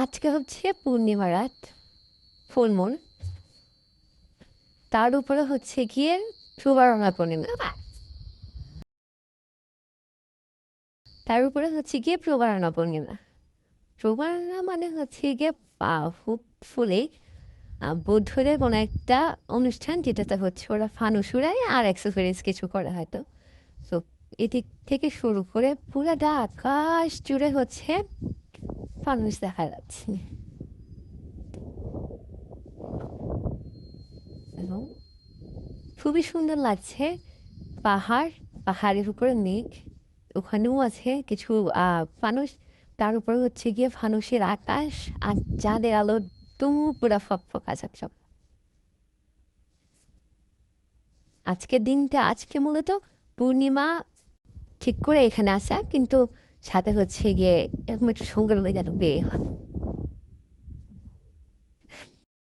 আজকে হচ্ছে পূর্ণিমা রাত, ফুল মুন। তার উপরে হচ্ছে গিয়ে প্রবারণা পূর্ণিমা। তার উপরে হচ্ছে গিয়ে প্রবারণা পূর্ণিমা। প্রবারণা মানে হচ্ছে গিয়ে হোপফুলি বৌদ্ধদের কোনো একটা অনুষ্ঠান যেটাতে হচ্ছে ওরা ফানুস উড়ায় আর অ্যাক্সেসরিজ কিছু করে হয়তো। তো এদিক থেকে শুরু করে পুরাটা আকাশ জুড়ে হচ্ছে ফানুস দেখা যাচ্ছে এবং খুবই সুন্দর লাগছে। পাহাড়, পাহাড়ের উপরে মেঘ, ওখানেও আছে কিছু ফানুস। তার উপরে হচ্ছে গিয়ে ফানুসের আকাশ আর চাঁদের আলো পুরা ফকফকা ঝকঝক। আজকের দিনটা আজকে মূলত পূর্ণিমা ঠিক করে এখানে আসা, কিন্তু সাথে হচ্ছে গিয়ে এরকম একটু সুন্দর হয়ে যেন বিয়ে হয়।